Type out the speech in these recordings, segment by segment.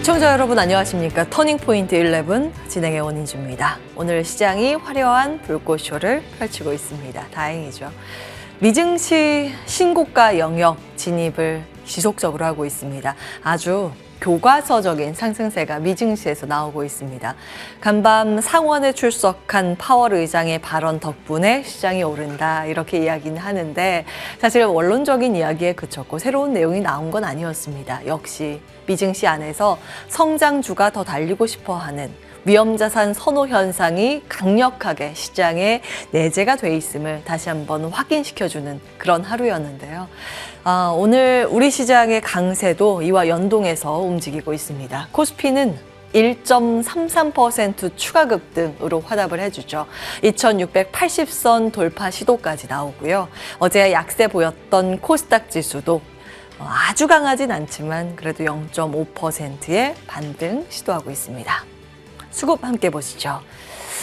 시청자 여러분 안녕하십니까. 터닝포인트 11 진행의 원인주입니다. 오늘 시장이 화려한 불꽃쇼를 펼치고 있습니다. 다행이죠. 미증시 신고가 영역 진입을 지속적으로 하고 있습니다. 아주 교과서적인 상승세가 미증시에서 나오고 있습니다. 간밤 상원에 출석한 파월 의장의 발언 덕분에 시장이 오른다 이렇게 이야기는 하는데 사실 원론적인 이야기에 그쳤고 새로운 내용이 나온 건 아니었습니다. 역시 미증시 안에서 성장주가 더 달리고 싶어하는 위험자산 선호 현상이 강력하게 시장에 내재가 돼 있음을 다시 한번 확인시켜주는 그런 하루였는데요. 오늘 우리 시장의 강세도 이와 연동해서 움직이고 있습니다. 코스피는 1.33% 추가 급등으로 화답을 해주죠. 2680선 돌파 시도까지 나오고요. 어제 약세 보였던 코스닥 지수도 아주 강하진 않지만 그래도 0.5%의 반등 시도하고 있습니다. 수급 함께 보시죠.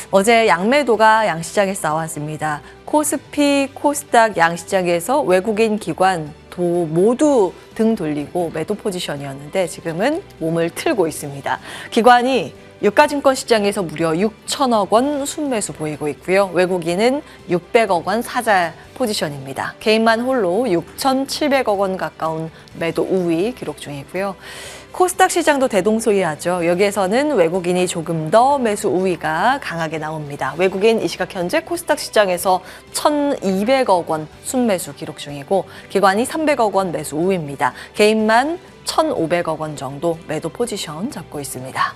어제 양매도가 양시장에서 나왔습니다. 코스피, 코스닥 양시장에서 외국인 기관 모두 등 돌리고 매도 포지션이었는데 지금은 몸을 틀고 있습니다. 기관이 유가증권 시장에서 무려 6천억 원 순매수 보이고 있고요. 외국인은 600억 원 사자 포지션입니다. 개인만 홀로 6,700억 원 가까운 매도 우위 기록 중이고요. 코스닥 시장도 대동소이하죠. 여기에서는 외국인이 조금 더 매수 우위가 강하게 나옵니다. 외국인 이 시각 현재 코스닥 시장에서 1,200억 원 순매수 기록 중이고 기관이 300억 원 매수 우위입니다. 개인만 1,500억 원 정도 매도 포지션 잡고 있습니다.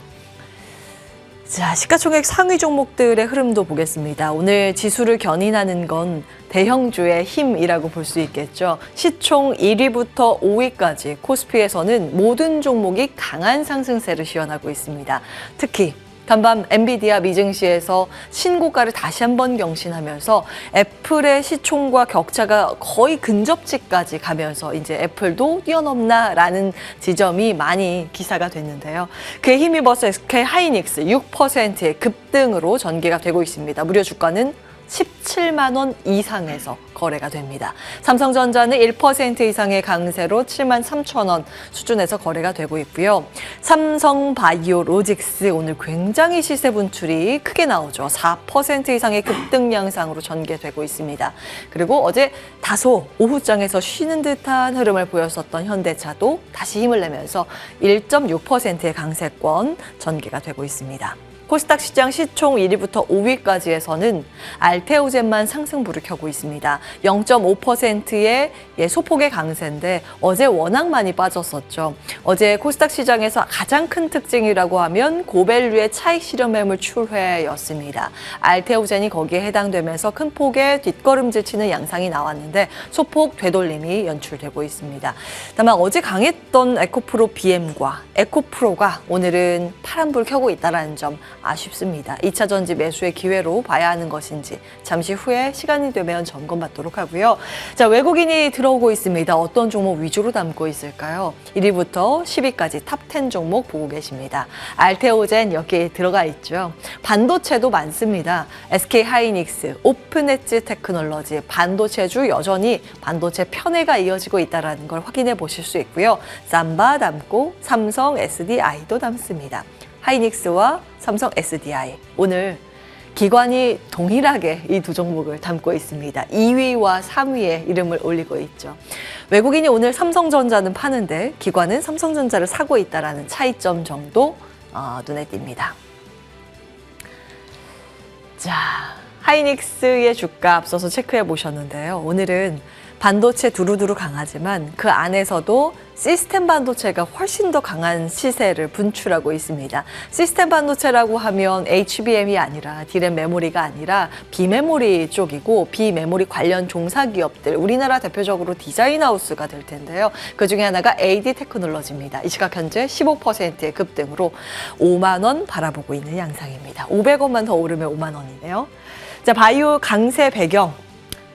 자, 시가총액 상위 종목들의 흐름도 보겠습니다. 오늘 지수를 견인하는 건 대형주의 힘이라고 볼 수 있겠죠. 시총 1위부터 5위까지 코스피에서는 모든 종목이 강한 상승세를 시현하고 있습니다. 특히 간밤 엔비디아 미증시에서 신고가를 다시 한번 경신하면서 애플의 시총과 격차가 거의 근접지까지 가면서 이제 애플도 뛰어넘나라는 지점이 많이 기사가 됐는데요. 그에 힘입어서 SK 하이닉스 6%의 급등으로 전개가 되고 있습니다. 무려 주가는 17만 원 이상에서 거래가 됩니다. 삼성전자는 1% 이상의 강세로 7만 3천 원 수준에서 거래가 되고 있고요. 삼성바이오로직스 오늘 굉장히 시세 분출이 크게 나오죠. 4% 이상의 급등 양상으로 전개되고 있습니다. 그리고 어제 다소 오후장에서 쉬는 듯한 흐름을 보였었던 현대차도 다시 힘을 내면서 1.6%의 강세권 전개가 되고 있습니다. 코스닥 시장 시총 1위부터 5위까지에서는 알테오젠만 상승부를 켜고 있습니다. 0.5%의 소폭의 강세인데 어제 워낙 많이 빠졌었죠. 어제 코스닥 시장에서 가장 큰 특징이라고 하면 고밸류의 차익 실현 매물 출회였습니다. 알테오젠이 거기에 해당되면서 큰 폭의 뒷걸음질 치는 양상이 나왔는데 소폭 되돌림이 연출되고 있습니다. 다만 어제 강했던 에코프로 BM과 에코프로가 오늘은 파란불 켜고 있다는 점 아쉽습니다. 2차 전지 매수의 기회로 봐야 하는 것인지 잠시 후에 시간이 되면 점검받도록 하고요. 자, 외국인이 들어오고 있습니다. 어떤 종목 위주로 담고 있을까요? 1위부터 10위까지 탑 10 종목 보고 계십니다. 알테오젠 여기에 들어가 있죠. 반도체도 많습니다. SK 하이닉스, 오픈 엣지 테크놀로지, 반도체주 여전히 반도체 편애가 이어지고 있다는 걸 확인해 보실 수 있고요. 삼바 담고 삼성 SDI도 담습니다. 하이닉스와 삼성 SDI 오늘 기관이 동일하게 이 두 종목을 담고 있습니다. 2위와 3위에 이름을 올리고 있죠. 외국인이 오늘 삼성전자는 파는데 기관은 삼성전자를 사고 있다는 차이점 정도 눈에 띕니다. 자, 하이닉스의 주가 앞서서 체크해 보셨는데요. 오늘은 반도체 두루두루 강하지만 그 안에서도 시스템 반도체가 훨씬 더 강한 시세를 분출하고 있습니다. 시스템 반도체라고 하면 HBM이 아니라 D램 메모리가 아니라 비메모리 쪽이고 비메모리 관련 종사기업들 우리나라 대표적으로 디자인하우스가 될 텐데요. 그중에 하나가 AD 테크놀로지입니다. 이 시각 현재 15%의 급등으로 5만 원 바라보고 있는 양상입니다. 500원만 더 오르면 5만 원이네요. 자, 바이오 강세 배경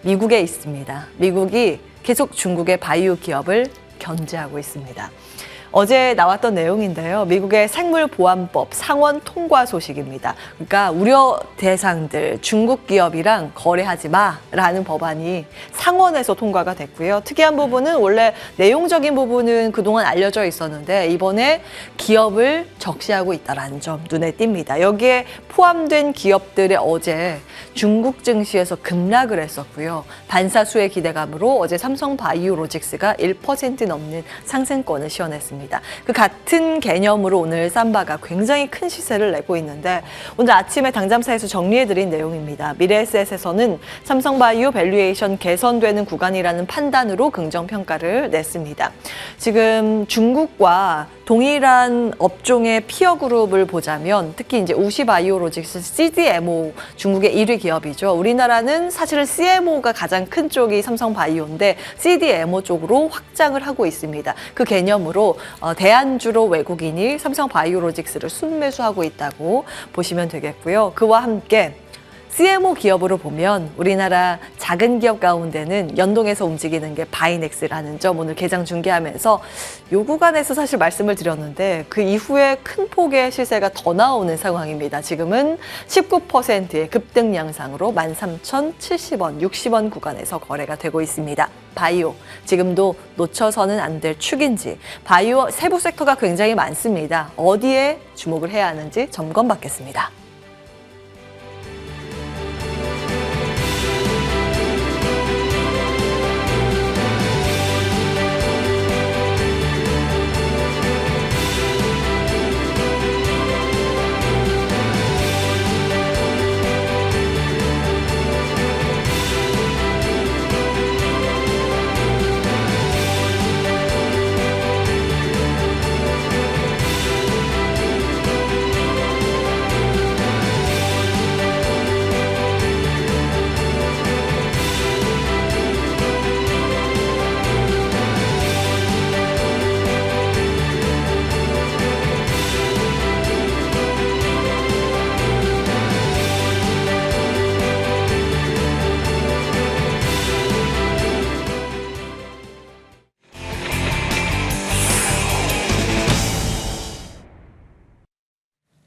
미국에 있습니다. 미국이 계속 중국의 바이오 기업을 견제하고 있습니다. 어제 나왔던 내용인데요. 미국의 생물보안법 상원 통과 소식입니다. 그러니까 우려 대상들 중국 기업이랑 거래하지 마라는 법안이 상원에서 통과가 됐고요. 특이한 부분은 원래 내용적인 부분은 그동안 알려져 있었는데 이번에 기업을 적시하고 있다는 점 눈에 띕니다. 여기에 포함된 기업들의 어제 중국 증시에서 급락을 했었고요. 반사수의 기대감으로 어제 삼성바이오로직스가 1% 넘는 상승권을 시현했습니다. 그 같은 개념으로 오늘 삼바가 굉장히 큰 시세를 내고 있는데 오늘 아침에 당잠사에서 정리해드린 내용입니다. 미래에셋에서는 삼성바이오 밸류에이션 개선되는 구간이라는 판단으로 긍정평가를 냈습니다. 지금 중국과 동일한 업종의 피어 그룹을 보자면 특히 이제 우시바이오로직스 CDMO 중국의 1위 기업이죠. 우리나라는 사실은 CMO가 가장 큰 쪽이 삼성바이오인데 CDMO 쪽으로 확장을 하고 있습니다. 그 개념으로 대안주로 외국인이 삼성바이오로직스를 순매수하고 있다고 보시면 되겠고요. 그와 함께 CMO 기업으로 보면 우리나라 작은 기업 가운데는 연동해서 움직이는 게 바이넥스라는 점 오늘 개장 중계하면서 요 구간에서 사실 말씀을 드렸는데 그 이후에 큰 폭의 시세가 더 나오는 상황입니다. 지금은 19%의 급등 양상으로 13,070원, 60원 구간에서 거래가 되고 있습니다. 바이오, 지금도 놓쳐서는 안 될 축인지 바이오 세부 섹터가 굉장히 많습니다. 어디에 주목을 해야 하는지 점검받겠습니다.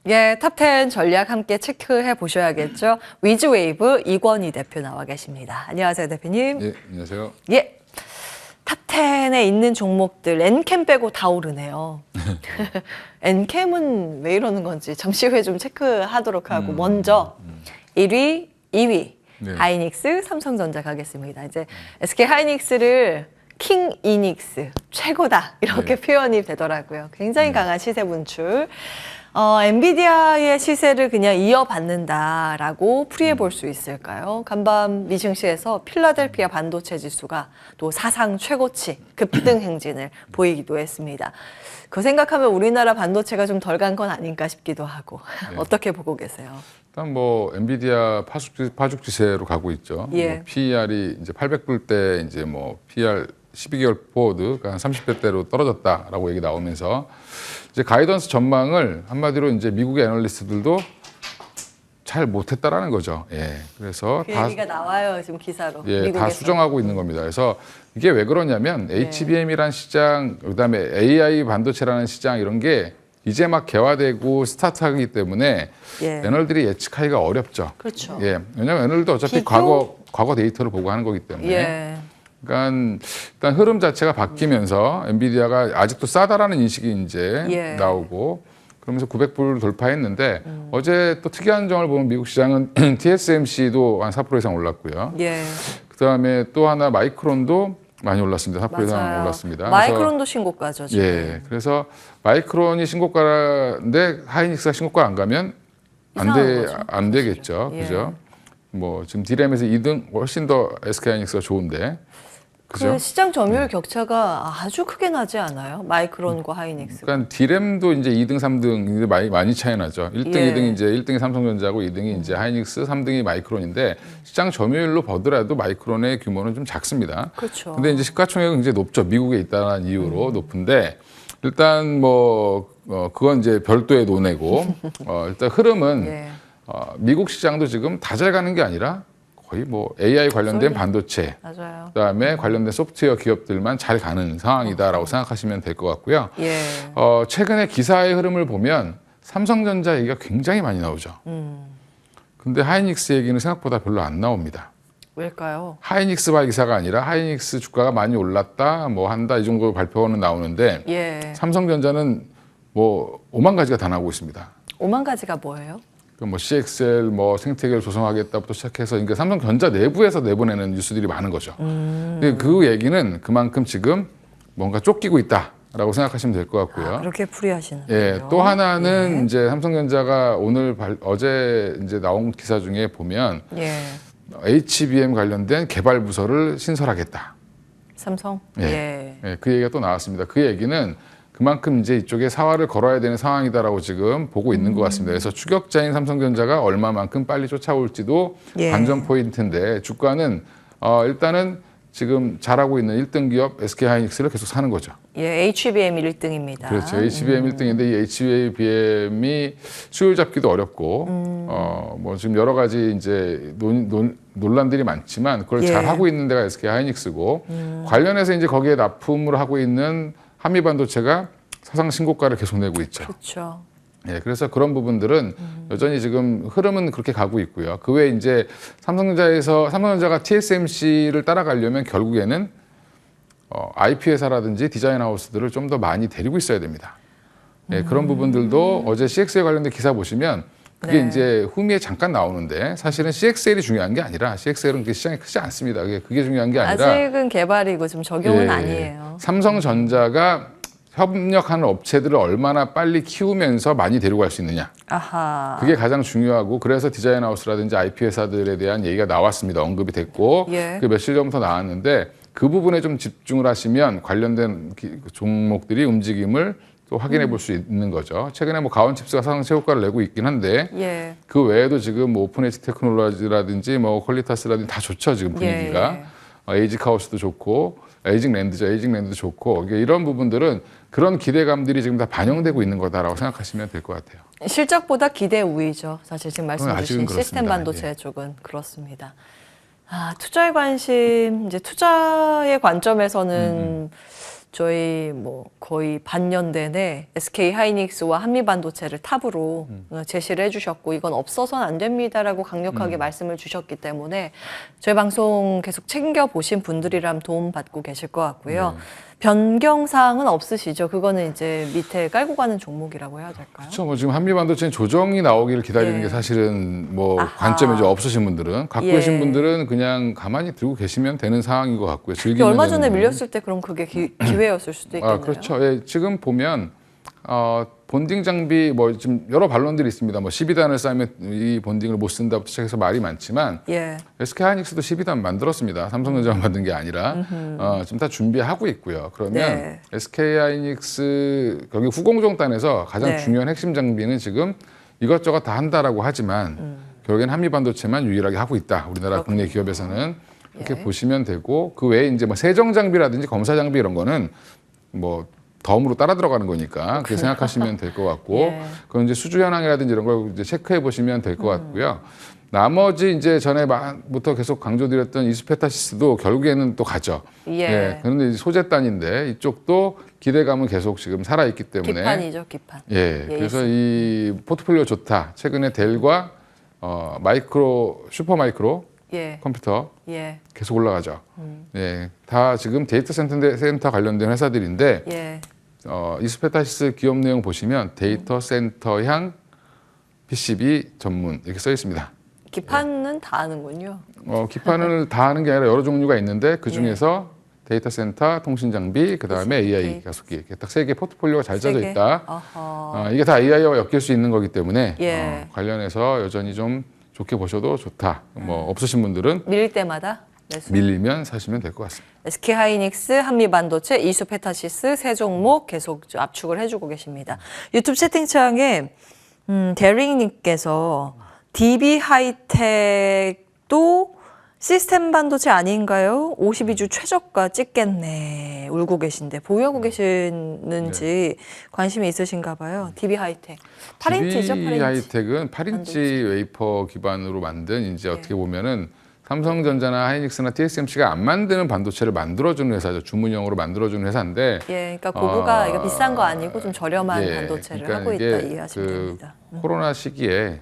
예, 탑10 전략 함께 체크해 보셔야겠죠. 위즈웨이브 이권희 대표 나와 계십니다. 안녕하세요, 대표님. 예, 안녕하세요. 예, 탑10에 있는 종목들 엔캠 빼고 다 오르네요. 엔캠은 왜 이러는 건지 잠시 후에 좀 체크하도록 하고 먼저 1위, 2위 네. 하이닉스, 삼성전자 가겠습니다. 이제 SK 하이닉스를 킹 이닉스 최고다 이렇게 네. 표현이 되더라고요. 굉장히 강한 시세 분출. 엔비디아의 시세를 그냥 이어받는다라고 풀이해 볼 수 있을까요? 간밤 미증시에서 필라델피아 반도체 지수가 또 사상 최고치 급등 행진을 보이기도 했습니다. 그 생각하면 우리나라 반도체가 좀 덜 간 건 아닌가 싶기도 하고 네. 어떻게 보고 계세요? 일단 뭐 엔비디아 파죽지세로 가고 있죠. 예. 뭐 PER이 이제 800불대 이제 뭐 PER 12개월 포워드가 한 30배대로 떨어졌다라고 얘기 나오면서 이제 가이던스 전망을 한마디로 이제 미국의 애널리스트들도 잘 못했다라는 거죠. 예. 그래서 그 얘기가 나와요 지금 기사로. 예, 미국에서. 다 수정하고 있는 겁니다. 그래서 이게 왜 그러냐면 HBM이라는 시장, 그다음에 AI 반도체라는 시장 이런 게 이제 막 개화되고 스타트하기 때문에 예. 애널들이 예측하기가 어렵죠. 그렇죠. 예, 왜냐하면 애널도 어차피 과거 데이터를 보고 하는 거기 때문에. 예. 그러니까 일단 흐름 자체가 바뀌면서 엔비디아가 아직도 싸다라는 인식이 이제 예. 나오고 그러면서 900불 돌파했는데 어제 또 특이한 점을 보면 미국 시장은 TSMC도 한 4% 이상 올랐고요. 예. 그다음에 또 하나 마이크론도 많이 올랐습니다. 4% 이상 맞아요. 올랐습니다. 마이크론도 신고가죠 지금. 예, 그래서 마이크론이 신고가인데 하이닉스가 신고가 안 가면 이상한 거죠, 안 되겠죠, 예. 그죠? 뭐 지금 D램에서 2등 훨씬 더 SK 하이닉스가 좋은데, 그죠? 그 시장 점유율 격차가 아주 크게 나지 않아요? 마이크론과 하이닉스. 그러니까 D램도 이제 2등, 3등 많이 차이 나죠. 1등, 예. 2등이 이제 1등이 삼성전자고 2등이 이제 하이닉스, 3등이 마이크론인데 시장 점유율로 보더라도 마이크론의 규모는 좀 작습니다. 그렇죠. 근데 이제 시가총액은 굉장히 높죠. 미국에 있다는 이유로 높은데 일단 뭐 그건 이제 별도의 논의고 일단 흐름은 예. 미국 시장도 지금 다 잘 가는 게 아니라 거의 뭐 AI 관련된 쏠림. 반도체, 맞아요. 그다음에 관련된 소프트웨어 기업들만 잘 가는 상황이다라고 생각하시면 될 것 같고요. 예. 최근에 기사의 흐름을 보면 삼성전자 얘기가 굉장히 많이 나오죠. 근데 하이닉스 얘기는 생각보다 별로 안 나옵니다. 왜일까요? 하이닉스발 기사가 아니라 하이닉스 주가가 많이 올랐다, 뭐 한다 이 정도 발표는 나오는데 예. 삼성전자는 뭐 5만 가지가 다 나오고 있습니다. 5만 가지가 뭐예요? 뭐 CXL, 뭐 생태계를 조성하겠다부터 시작해서 그러니까 삼성전자 내부에서 내보내는 뉴스들이 많은 거죠. 근데 그 얘기는 그만큼 지금 뭔가 쫓기고 있다라고 생각하시면 될 것 같고요. 그렇게 풀이하시는 예, 거예요? 또 하나는 이제 삼성전자가 어제 이제 나온 기사 중에 보면 예. HBM 관련된 개발 부서를 신설하겠다. 삼성? 예. 예, 그 얘기가 또 나왔습니다. 그 얘기는 그만큼 이제 이쪽에 사활을 걸어야 되는 상황이다라고 지금 보고 있는 것 같습니다. 그래서 추격자인 삼성전자가 얼마만큼 빨리 쫓아올지도 예. 관전 포인트인데 주가는 일단은 지금 잘하고 있는 1등 기업 SK하이닉스를 계속 사는 거죠. 예, HBM 1등입니다. 그렇죠. HBM 1등인데 이 HBM이 수율 잡기도 어렵고 뭐 지금 여러 가지 이제 논란들이 많지만 그걸 예. 잘 하고 있는 데가 SK하이닉스고 관련해서 이제 거기에 납품을 하고 있는 한미반도체가 사상 신고가를 계속 내고 있죠. 그렇죠. 예, 그래서 그런 부분들은 여전히 지금 흐름은 그렇게 가고 있고요. 그 외에 이제 삼성전자가 TSMC를 따라가려면 결국에는 IP 회사라든지 디자인 하우스들을 좀 더 많이 데리고 있어야 됩니다. 예, 그런 부분들도 어제 CXL 관련된 기사 보시면 그게 네. 이제 후미에 잠깐 나오는데 사실은 CXL이 중요한 게 아니라 CXL은 그 시장이 크지 않습니다. 그게 중요한 게 아니라 아직은 개발이고 지금 적용은 예, 아니에요. 삼성전자가 협력하는 업체들을 얼마나 빨리 키우면서 많이 데려갈 수 있느냐. 아하. 그게 가장 중요하고 그래서 디자인 하우스라든지 IP 회사들에 대한 얘기가 나왔습니다. 언급이 됐고 예. 그 며칠 전부터 나왔는데 그 부분에 좀 집중을 하시면 관련된 종목들이 움직임을 또 확인해 볼 수 있는 거죠. 최근에 뭐 가온칩스가 사상 최고가를 내고 있긴 한데 예. 그 외에도 지금 뭐 오픈 엣지 테크놀로지라든지 뭐 퀄리타스라든지 다 좋죠. 지금 분위기가. 에이직하우스도 좋고 에이직랜드도 좋고 이런 부분들은 그런 기대감들이 지금 다 반영되고 있는 거다라고 생각하시면 될 것 같아요. 실적보다 기대 우위죠. 사실 지금 말씀 주신 그렇습니다. 시스템 반도체 예. 쪽은 그렇습니다. 투자의 관심, 이제 투자의 관점에서는 저희 뭐 거의 반년 내내 SK 하이닉스와 한미 반도체를 탑으로 제시를 해주셨고 이건 없어서는 안 됩니다라고 강력하게 말씀을 주셨기 때문에 저희 방송 계속 챙겨 보신 분들이라면 도움 받고 계실 것 같고요. 변경 사항은 없으시죠? 그거는 이제 밑에 깔고 가는 종목이라고 해야 될까요? 그렇죠. 뭐 지금 한미반도체는 조정이 나오기를 기다리는 예. 게 사실은 뭐 아하. 관점이죠. 없으신 분들은 갖고 예. 계신 분들은 그냥 가만히 들고 계시면 되는 상황인 것 같고요. 근데 즐기면 얼마 전에 되는 부분. 밀렸을 때 그럼 그게 기회였을 수도 있겠네요. 그렇죠. 예, 지금 보면 본딩 장비 뭐 지금 여러 반론들이 있습니다. 뭐 12단을 쌓으면 이 본딩을 못 쓴다부터 시작해서 말이 많지만 예. SK하이닉스도 12단 만들었습니다. 삼성전자만 만든 게 아니라 지금 다 준비하고 있고요. 그러면 네. SK하이닉스 거기 후공정단에서 가장 네. 중요한 핵심 장비는 지금 이것저것 다 한다라고 하지만 결국엔 한미반도체만 유일하게 하고 있다. 우리나라 국내 기업에서는 이렇게 예. 보시면 되고 그 외에 이제 뭐 세정 장비라든지 검사 장비 이런 거는 뭐 덤으로 따라 들어가는 거니까 그렇게 생각하시면 될 것 같고 예. 그건 이제 수주 현황이라든지 이런 걸 이제 체크해 보시면 될 것 같고요. 나머지 이제 전에부터 계속 강조드렸던 이수페타시스도 결국에는 또 가죠. 예. 그런데 이제 소재단인데 이쪽도 기대감은 계속 지금 살아 있기 때문에 기판이죠, 기판. 예. 그래서 이 포트폴리오 좋다. 최근에 델과 슈퍼마이크로 예. 컴퓨터 예. 계속 올라가죠. 예, 다 지금 데이터 센터 관련된 회사들인데 예. 이스페타시스 기업 내용 보시면 데이터 센터향 PCB 전문 이렇게 써 있습니다. 기판은 다 아는군요. 기판을 다 하는 게 아니라 여러 종류가 있는데 그 중에서 데이터 센터, 통신 장비, 그 다음에 AI 가속기 이렇게 딱 세 개 포트폴리오가 잘 짜져 세 개? 있다. 어허. 이게 다 AI와 엮일 수 있는 거기 때문에 예. 관련해서 여전히 좀 좋게 보셔도 좋다. 뭐 없으신 분들은 밀릴 때마다 매수. 밀리면 사시면 될 것 같습니다. SK 하이닉스, 한미반도체, 이수페타시스 세 종목 계속 압축을 해주고 계십니다. 유튜브 채팅창에 대링님께서 DB 하이텍도 시스템 반도체 아닌가요? 52주 최저가 찍겠네. 울고 계신데 보유하고 계시는지 관심이 있으신가 봐요. DB 하이텍. 8인치죠? DB 8인치. 하이텍은 8인치 웨이퍼 기반으로 만든 이제 어떻게 보면은 삼성전자나 하이닉스나 TSMC가 안 만드는 반도체를 만들어주는 회사죠. 주문형으로 만들어주는 회사인데. 예, 그러니까 고부가 이거 비싼 거 아니고 좀 저렴한 예, 반도체를 그러니까 하고 있다 이게 이해하시면 됩니다. 코로나 시기에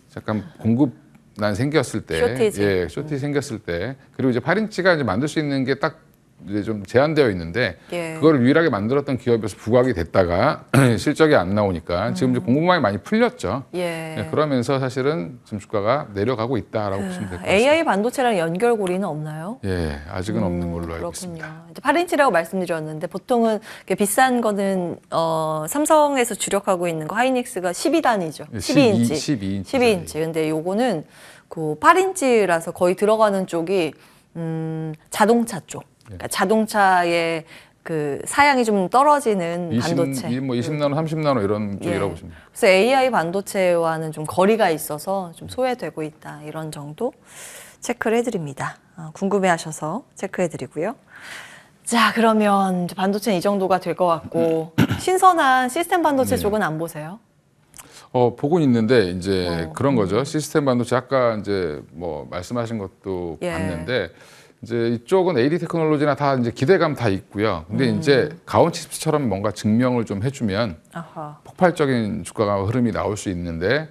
잠깐 공급난 생겼을 때, 쇼티지. 예, 쇼티 생겼을 때, 그리고 이제 8인치가 이제 만들 수 있는 게 딱 이제 좀 제한되어 있는데 예. 그거를 유일하게 만들었던 기업에서 부각이 됐다가 실적이 안 나오니까 지금 이제 공급망이 많이 풀렸죠. 예. 예, 그러면서 사실은 지금 주가가 내려가고 있다라고 보시면 될 것 같습니다. AI 반도체랑 연결고리는 없나요? 예, 아직은 없는 걸로 알고 그렇군요. 있습니다. 이제 8인치라고 말씀드렸는데 보통은 이렇게 비싼 거는 삼성에서 주력하고 있는 거 하이닉스가 12단이죠. 12인치. 12인치. 12인치. 근데 요거는 그 8인치라서 거의 들어가는 쪽이 자동차 쪽. 그러니까 자동차의 그 사양이 좀 떨어지는 반도체. 20나노, 30나노 이런 쪽이라고 예. 보시면 됩니다. 그래서 AI 반도체와는 좀 거리가 있어서 좀 소외되고 있다. 이런 정도 체크를 해드립니다. 궁금해하셔서 체크해드리고요. 자, 그러면 이제 반도체는 이 정도가 될 것 같고 신선한 시스템 반도체 쪽은 안 보세요? 보고는 있는데 이제 그런 거죠. 시스템 반도체 아까 이제 뭐 말씀하신 것도 예. 봤는데 이제 이쪽은 AD 테크놀로지나 다 이제 기대감 다 있고요. 근데 이제 가온칩스처럼 뭔가 증명을 좀 해주면 아하. 폭발적인 주가가 흐름이 나올 수 있는데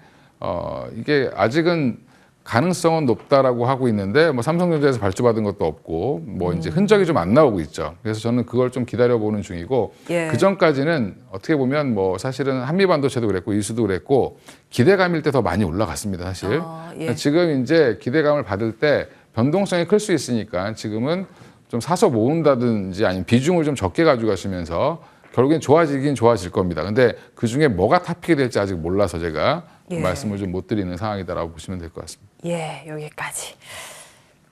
이게 아직은 가능성은 높다라고 하고 있는데 뭐 삼성전자에서 발주받은 것도 없고 뭐 이제 흔적이 좀 안 나오고 있죠. 그래서 저는 그걸 좀 기다려보는 중이고 예. 그 전까지는 어떻게 보면 뭐 사실은 한미 반도체도 그랬고 이수도 그랬고 기대감일 때 더 많이 올라갔습니다. 사실 예. 지금 이제 기대감을 받을 때 변동성이 클 수 있으니까 지금은 좀 사서 모은다든지 아니면 비중을 좀 적게 가져가시면서 결국엔 좋아지긴 좋아질 겁니다. 근데 그 중에 뭐가 탑픽이 될지 아직 몰라서 제가 예. 말씀을 좀 못 드리는 상황이다라고 보시면 될 것 같습니다. 예, 여기까지.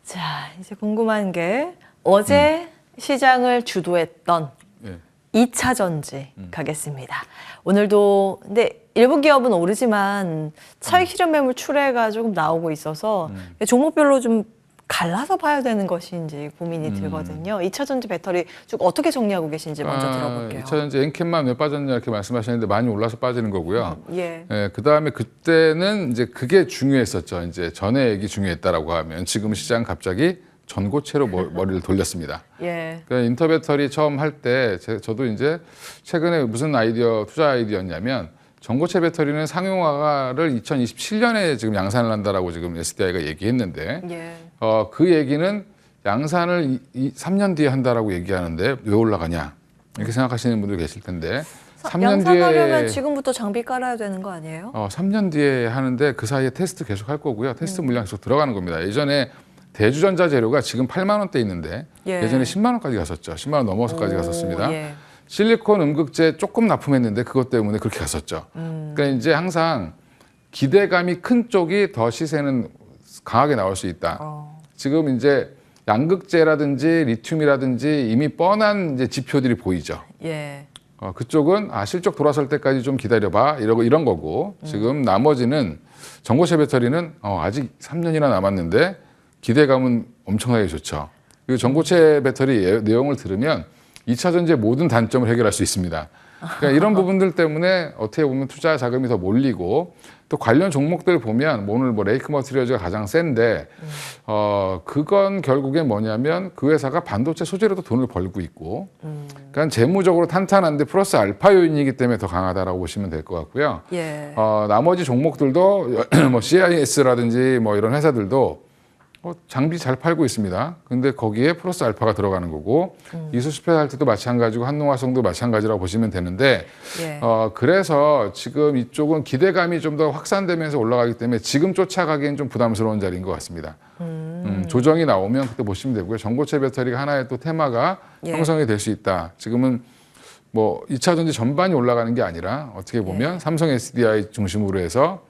자, 이제 궁금한 게 어제 시장을 주도했던 예. 2차 전지 가겠습니다. 오늘도 근데 일부 기업은 오르지만 차익 실현 매물 출회가 조금 나오고 있어서 종목별로 좀 갈라서 봐야 되는 것인지 고민이 들거든요. 2차 전지 배터리 쭉 어떻게 정리하고 계신지 먼저 들어볼게요. 2차 전지 엔캔만 왜 빠졌냐 이렇게 말씀하셨는데 많이 올라서 빠지는 거고요. 예. 예, 그다음에 그때는 이제 그게 중요했었죠. 이제 전액이 중요했다라고 하면 지금 시장 갑자기 전고체로 머리를 돌렸습니다. 예. 그러니까 인터배터리 처음 할 때 저도 이제 최근에 무슨 투자 아이디어였냐면 전고체 배터리는 상용화를 2027년에 지금 양산을 한다라고 지금 SDI가 얘기했는데 예. 그 얘기는 양산을 3년 뒤에 한다라고 얘기하는데 왜 올라가냐 이렇게 생각하시는 분들 계실 텐데 3년 양산하려면 뒤에 지금부터 장비 깔아야 되는 거 아니에요? 3년 뒤에 하는데 그 사이에 테스트 계속 할 거고요. 테스트 물량 계속 들어가는 겁니다. 예전에 대주전자 재료가 지금 8만 원대 있는데 예. 예전에 10만 원까지 갔었죠. 10만 원 넘어서까지 갔었습니다. 예. 실리콘 음극재 조금 납품했는데 그것 때문에 그렇게 갔었죠. 그러니까 이제 항상 기대감이 큰 쪽이 더 시세는 강하게 나올 수 있다. 지금 이제 양극재라든지 리튬이라든지 이미 뻔한 이제 지표들이 보이죠. 예. 그쪽은 실적 돌아설 때까지 좀 기다려봐 이런 거고 지금 나머지는 전고체 배터리는 아직 3년이나 남았는데 기대감은 엄청나게 좋죠. 그리고 전고체 배터리 내용을 들으면 2차 전지의 모든 단점을 해결할 수 있습니다. 그러니까 이런 부분들 때문에 어떻게 보면 투자 자금이 더 몰리고 또 관련 종목들 보면 오늘 뭐 레이크 머티리얼즈가 가장 센데 그건 결국에 뭐냐면 그 회사가 반도체 소재로도 돈을 벌고 있고 그러니까 재무적으로 탄탄한데 플러스 알파 요인이기 때문에 더 강하다라고 보시면 될 것 같고요. 예. 나머지 종목들도 뭐 CIS라든지 뭐 이런 회사들도 장비 잘 팔고 있습니다. 근데 거기에 플러스 알파가 들어가는 거고 이수스페할 때도 마찬가지고 한농화성도 마찬가지라고 보시면 되는데 예. 그래서 지금 이쪽은 기대감이 좀 더 확산되면서 올라가기 때문에 지금 쫓아가기엔 좀 부담스러운 자리인 것 같습니다. 조정이 나오면 그때 보시면 되고요. 전고체 배터리가 하나의 또 테마가 예. 형성이 될 수 있다. 지금은 뭐 2차 전지 전반이 올라가는 게 아니라 어떻게 보면 삼성 SDI 중심으로 해서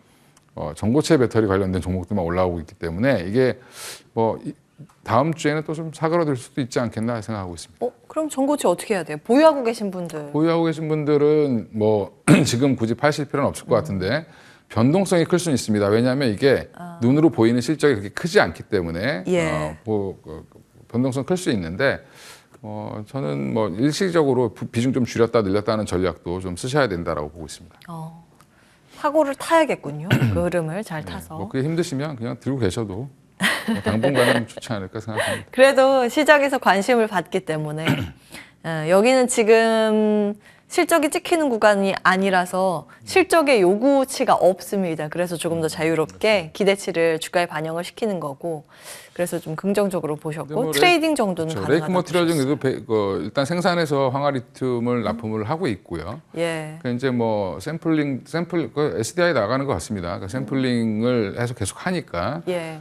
전고체 배터리 관련된 종목들만 올라오고 있기 때문에 이게 뭐 다음 주에는 또 좀 사그라들 수도 있지 않겠나 생각하고 있습니다. 그럼 전고체 어떻게 해야 돼요? 보유하고 계신 분들. 보유하고 계신 분들은 뭐 지금 굳이 파실 필요는 없을 것 같은데 변동성이 클 수는 있습니다. 왜냐하면 이게 눈으로 보이는 실적이 그렇게 크지 않기 때문에 예. 변동성 클 수 있는데 저는 뭐 일시적으로 비중 좀 줄였다 늘렸다는 전략도 좀 쓰셔야 된다라고 보고 있습니다. 사고를 타야겠군요. 그 흐름을 잘 타서. 뭐 그게 힘드시면 그냥 들고 계셔도 당분간은 좋지 않을까 생각합니다. 그래도 시장에서 관심을 받기 때문에 여기는 지금 실적이 찍히는 구간이 아니라서 실적의 요구치가 없습니다. 그래서 조금 더 자유롭게 기대치를 주가에 반영을 시키는 거고, 그래서 좀 긍정적으로 보셨고 뭐 트레이딩 정도는 그렇죠. 가능하다고 레이크 머티리얼즈는 보셨어요. 그래도 일단 생산해서 황화리튬을 납품을 하고 있고요. 예, 그 이제 뭐 샘플 SDI 나가는 것 같습니다. 그러니까 샘플링을 해서 계속 하니까 예,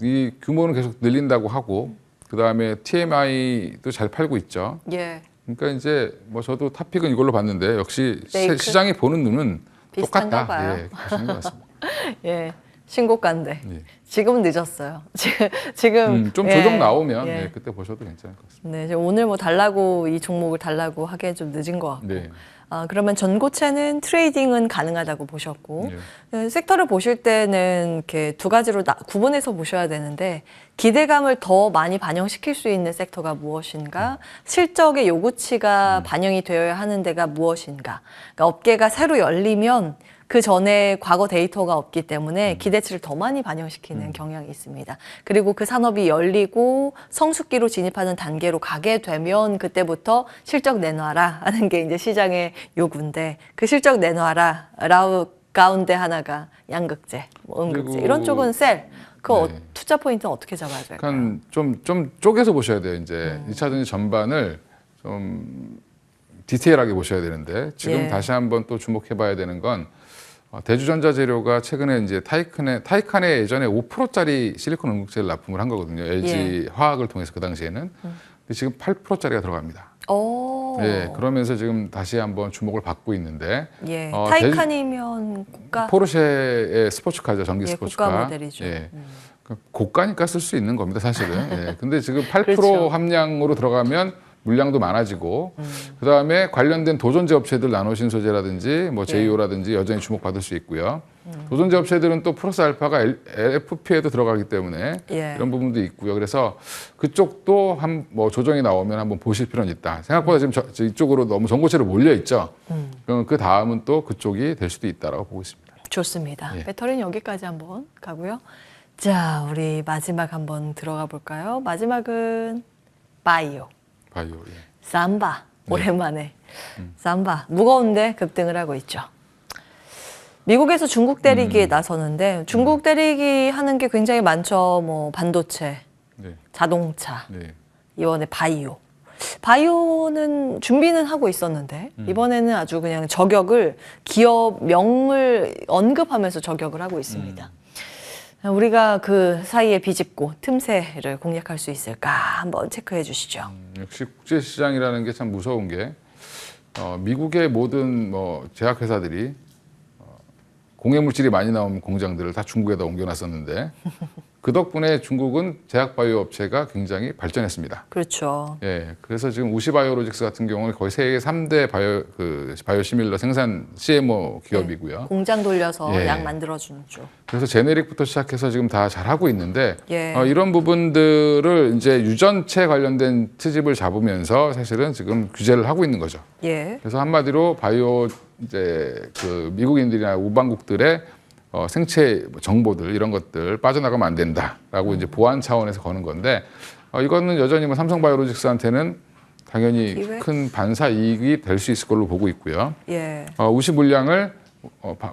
이 규모는 계속 늘린다고 하고, 그 다음에 TMI도 잘 팔고 있죠. 예. 그러니까 이제 뭐 저도 탑픽은 이걸로 봤는데 역시 레이크? 시장이 보는 눈은 비슷한가 똑같다. 봐요. 예, 그러신 것 같습니다. 예, 신고가인데 예. 지금은 늦었어요. 지금 좀 예, 조정 나오면 예. 예, 그때 보셔도 괜찮을 것 같습니다. 네, 지금 오늘 뭐 달라고 이 종목을 달라고 하기엔 좀 늦은 것 같고. 네. 그러면 전고체는 트레이딩은 가능하다고 보셨고, 예. 섹터를 보실 때는 이렇게 두 가지로 구분해서 보셔야 되는데, 기대감을 더 많이 반영시킬 수 있는 섹터가 무엇인가, 실적의 요구치가 반영이 되어야 하는 데가 무엇인가. 그러니까 업계가 새로 열리면 그 전에 과거 데이터가 없기 때문에 기대치를 더 많이 반영시키는 경향이 있습니다. 그리고 그 산업이 열리고 성숙기로 진입하는 단계로 가게 되면 그때부터 실적 내놔라 하는 게 이제 시장의 요구인데, 그 실적 내놔라 라우 가운데 하나가 양극재, 뭐 음극재 그리고 이런 쪽은 셀. 그 네. 투자 포인트는 어떻게 잡아야 될까요? 약간 좀 쪼개서 보셔야 돼요. 이제 2차 전지 전반을 좀 디테일하게 보셔야 되는데, 지금 예. 다시 한번 또 주목해봐야 되는 건 대주전자 재료가 최근에 이제 타이칸에 예전에 5%짜리 실리콘 응급제를 납품을 한 거거든요. LG 화학을 통해서 그 당시에는. 근데 지금 8%짜리가 들어갑니다. 오. 예, 그러면서 지금 다시 한번 주목을 받고 있는데, 예. 타이칸이면 고가. 포르쉐의 스포츠카죠, 전기 예, 스포츠카. 고가 모델이죠. 예. 그러니까 고가니까 쓸 수 있는 겁니다, 사실은. 예. 근데 지금 8% 그렇죠. 함량으로 들어가면 물량도 많아지고, 그 다음에 관련된 도전제 업체들 나노신 소재라든지 뭐 제이오라든지 여전히 주목받을 수 있고요. 도전제 업체들은 또 플러스 알파가 LFP에도 들어가기 때문에 예. 이런 부분도 있고요. 그래서 그쪽도 뭐 조정이 나오면 한번 보실 필요는 있다. 생각보다 지금 이쪽으로 너무 전고체로 몰려 있죠. 그럼 그 다음은 또 그쪽이 될 수도 있다라고 보고 있습니다. 좋습니다. 예. 배터리는 여기까지 한번 가고요. 자, 우리 마지막 한번 들어가 볼까요? 마지막은 바이오. 바이오. 예. 삼바. 오랜만에. 삼바. 무거운데 급등을 하고 있죠. 미국에서 중국 때리기에 나서는데, 중국 때리기 하는 게 굉장히 많죠. 뭐 반도체, 네. 자동차, 네. 이번에 바이오. 바이오는 준비는 하고 있었는데 이번에는 아주 그냥 저격을, 기업명을 언급하면서 저격을 하고 있습니다. 우리가 그 사이에 비집고 틈새를 공략할 수 있을까 한번 체크해 주시죠. 역시 국제 시장이라는 게 참 무서운 게, 미국의 모든 뭐 제약회사들이 공해 물질이 많이 나오는 공장들을 다 중국에다 옮겨놨었는데, 그 덕분에 중국은 제약 바이오 업체가 굉장히 발전했습니다. 그렇죠. 예, 그래서 지금 우시바이오로직스 같은 경우는 거의 세계 3대 바이오시밀러 생산 CMO 기업이고요. 공장 돌려서 예. 약 만들어주는 쪽. 그래서 제네릭부터 시작해서 지금 다 잘하고 있는데, 예. 이런 부분들을 이제 유전체 관련된 트집을 잡으면서 사실은 지금 규제를 하고 있는 거죠. 예. 그래서 한마디로 바이오 이제 그 미국인들이나 우방국들의 생체 정보들 이런 것들 빠져나가면 안 된다라고 이제 보안 차원에서 거는 건데, 이거는 여전히 뭐 삼성바이오로직스한테는 당연히 기회? 큰 반사 이익이 될 수 있을 걸로 보고 있고요. 예. 우시 물량을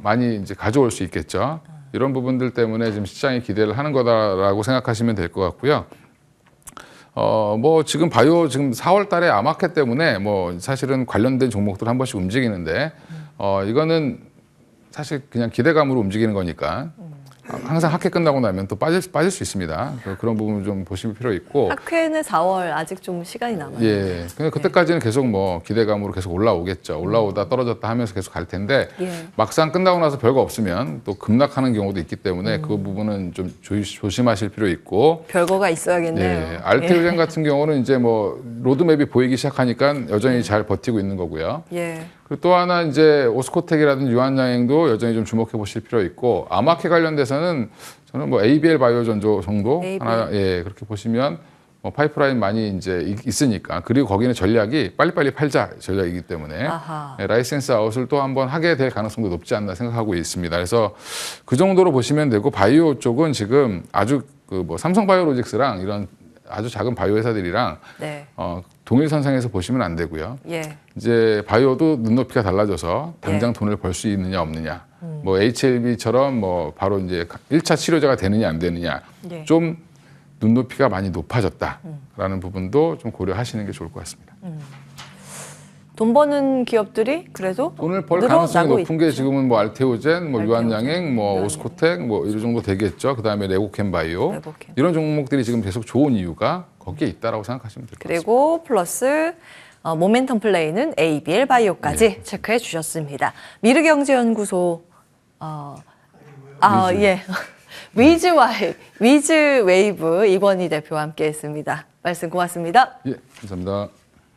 많이 이제 가져올 수 있겠죠. 이런 부분들 때문에 지금 시장이 기대를 하는 거다라고 생각하시면 될 것 같고요. 뭐 지금 바이오 지금 4월 달에 아마켓 때문에 뭐 사실은 관련된 종목들 한 번씩 움직이는데, 이거는 사실 그냥 기대감으로 움직이는 거니까 항상 학회 끝나고 나면 또 빠질 수 있습니다. 그런 부분 좀 보실 필요 있고. 학회는 4월 아직 좀 시간이 남아요. 예. 근데 그때까지는 계속 뭐 기대감으로 계속 올라오겠죠. 올라오다 떨어졌다 하면서 계속 갈 텐데, 예. 막상 끝나고 나서 별거 없으면 또 급락하는 경우도 있기 때문에 그 부분은 좀 조심하실 필요 있고. 별거가 있어야겠네요. 예. 알테오젠 같은 경우는 이제 뭐 로드맵이 보이기 시작하니까 여전히 잘 버티고 있는 거고요. 예. 그리고 또 하나 이제 오스코텍이라든지 유한양행도 여전히 좀 주목해 보실 필요 있고, 아마케 관련돼서는 저는 뭐 ABL 바이오 전조 정도 ABL. 하나, 예, 그렇게 보시면 파이프라인 많이 이제 있으니까 그리고 거기는 전략이 빨리빨리 팔자 전략이기 때문에 아하. 라이센스 아웃을 또 한번 하게 될 가능성도 높지 않나 생각하고 있습니다. 그래서 그 정도로 보시면 되고 바이오 쪽은 지금 아주 그 뭐 삼성바이오로직스랑 이런 아주 작은 바이오 회사들이랑 네. 동일선상에서 보시면 안 되고요. 예. 이제 바이오도 눈높이가 달라져서 당장 돈을 벌 수 있느냐 없느냐. 뭐 HLB처럼 뭐 바로 이제 1차 치료제가 되느냐 안 되느냐. 예. 좀 눈높이가 많이 높아졌다라는 부분도 좀 고려하시는 게 좋을 것 같습니다. 돈 버는 기업들이 그래도 돈을 벌 늘어나고 가능성이 높은 게 있죠. 지금은 뭐 알테오젠, 뭐 알테오젠, 유한양행, 뭐 유한양행. 오스코텍 뭐 이런 정도 되겠죠. 그다음에 레고캠바이오 레고캠. 이런 종목들이 지금 계속 좋은 이유가 거기에 있다라고 생각하시면 될 것 같습니다. 그리고 플러스 모멘텀 플레이는 ABL 바이오까지 예. 체크해 주셨습니다. 미르경제연구소 예. 위즈 웨이브 이권희 대표와 함께했습니다. 말씀 고맙습니다. 예, 감사합니다.